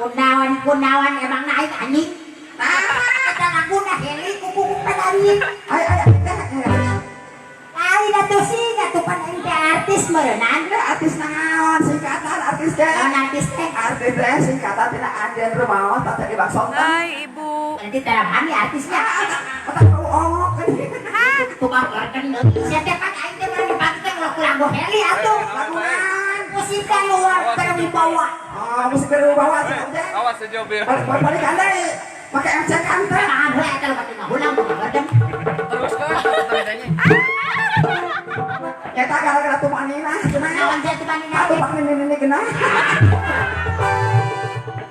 Kunawan emang naik anjing. Nah, kita lagu dah heli kuku pedani. Ayo. Ai datu sih datu pan ente artis merenang. Artis naon singkatan artis teh. Naon artis teh? Artis teh singkatan tina Anden Rumaos tata di Baksonten. Hai ibu. Berarti tara kami artisnya. Otak kau ongok kan. Tukang organ siapa kan aing teh berani pakai lagu heli atuh. Laguan. Musik kan luar berwibawa. Oh, musik berwibawa teh. Awas sejauh bir. Balik andai. Pakai MC kan teh. Ada eta lu katina ulang gadem. Terus kan tanya. Eta gara-gara tumanina cenah. Naon teh tumanina? Atuh pak ini genah.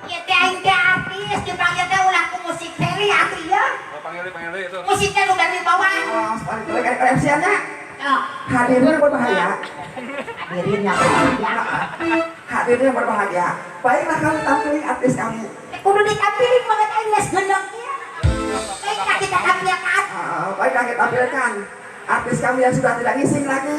Ieu teh aing teh artis dipanggil teh ulah ku musik heli atuh ya. Panggil itu. Musiknya lu berwibawa. Oh, balik lagi ke MC-nya. Oh, Hadirnya berbahaya. hadirinnya ya. Hadirnya berbahaya. Baiklah kami tampilin artis kami. Kudu ditampilin banget aing geus gendong ieu. Baiklah kita tampilkan. Baiklah kita tampilkan artis kami yang sudah tidak ngising lagi.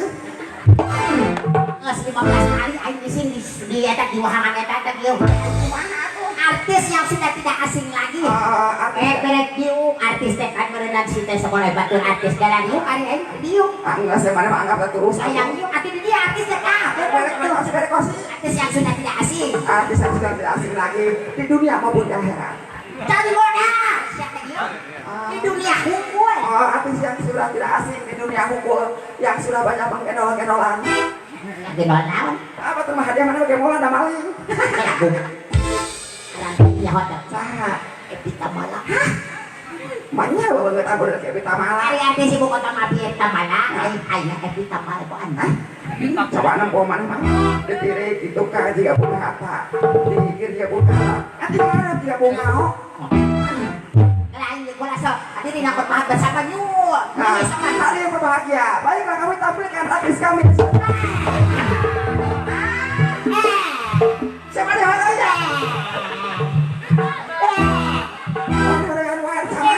Geus 15 kali aing ngising di eta di wahangan eta dieu. Kumaha atuh artis yang sudah tidak asing lagi. Berek dieu artis teh kan merenang si teh sekolah batur artis jalan dieu ari aing dieu. Enggak semana mah anggap terus. Sayang dieu atuh dia artis teh tah. Artis yang sudah tidak asing. Artis yang sudah tidak asing lagi di dunia maupun di akhirat. Cari moda. Siapa dia? Di dunia hukum. Artis yang sudah tidak asing di dunia hukum yang sudah banyak menggendol-gendolan. Gendol naon? Apa tuh mah hadiah mana pakai mola ada maling. Ya hotel. Saha? Evita Mala. Banyak banget aku udah kayak Evita Mala. Hari artis ibu kota Mabi Evita Mala. Ayah Evita Mala kok anda? Coba nang poman mah ditirik itu ka jika bunga apa dikir jika bunga nanti mana jika bunga oh Lain di bola sok. Tadi dinakot mahat bersama nyu. nah hari yang berbahagia baiklah kami tampilkan artis kami siapa dia haranya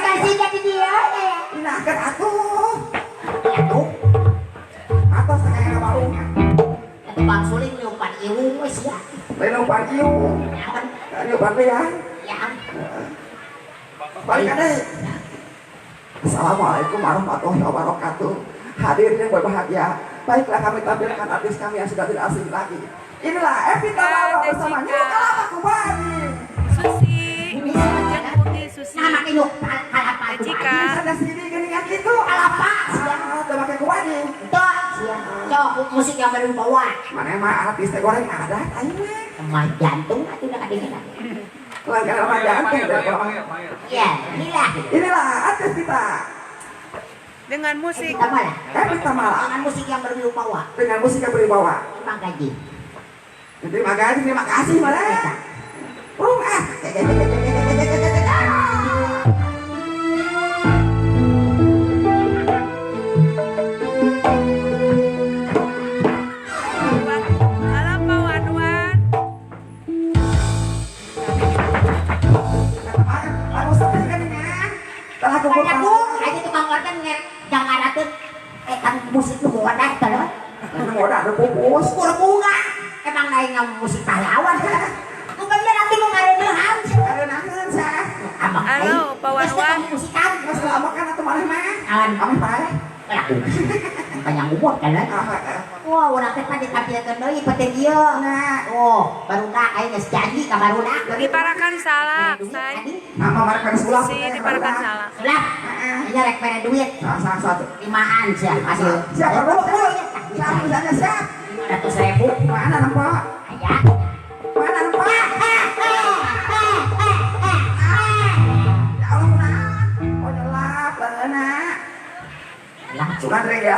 Kasih jadi dia ya. inahkan atuh atas kayak balungnya Itu bang suling nyumpan iung wes ya. lain umpan iu Nyaman. ini umpan ya Ya. balik deh. Assalamualaikum warahmatullahi wabarakatuh. Hadirin yang berbahagia, baiklah kami tampilkan artis kami yang sudah tidak asing lagi. Inilah Evita Mala bersama Nyukala Kubani. Susi. Hujan putih Susi. Nama inuk kalapa. Jika. Ada sini geningan gitu. Kalapa. Udah pakai kubani. Tuh. Cok musik yang baru bawa. Mana mah artis teh goreng ada, ayo mah. Kemah jantung itu udah kedengeran. Kelangkaan sama jantung. Ya, inilah. Inilah artis kita. Dengan musik. Evita Mala. Evita Mala Dengan musik yang berwibawa. dengan musik yang berwibawa. Terima gaji. Terima kasih malah. Alam Pawanuan. Aku sedih kan ya. Telah aku Banyak bu, aja tukang organ jangan ratut. Kan musik lu bawa dah kalau. udah ada pupus. Kurang bunga. Emang lainnya musik pahlawan. Bukan dia nanti lu ngarenehan. Ada nahan saya. Halo, Pak Wanwan. Musikan. Mas lama kan atau mana mah? Awan. Kami pae. Banyak umur kan lah. Wah, orang teh tadi tampilkeun deui peuting ieu. Nah, oh, barudak aing geus janji ka barudak. Diparakan salah, say. Nama mereka sulap. Si diparakan salah. Sudah. Ini rek mere duit. Satu. Limaan sia hasil. Siapa dulu? Siapa misalnya siap? 500.000. Mana nampak? Aya. Mana nampak? Ya Allah, oh nyelap, lana. Lah, Cuman rek ya,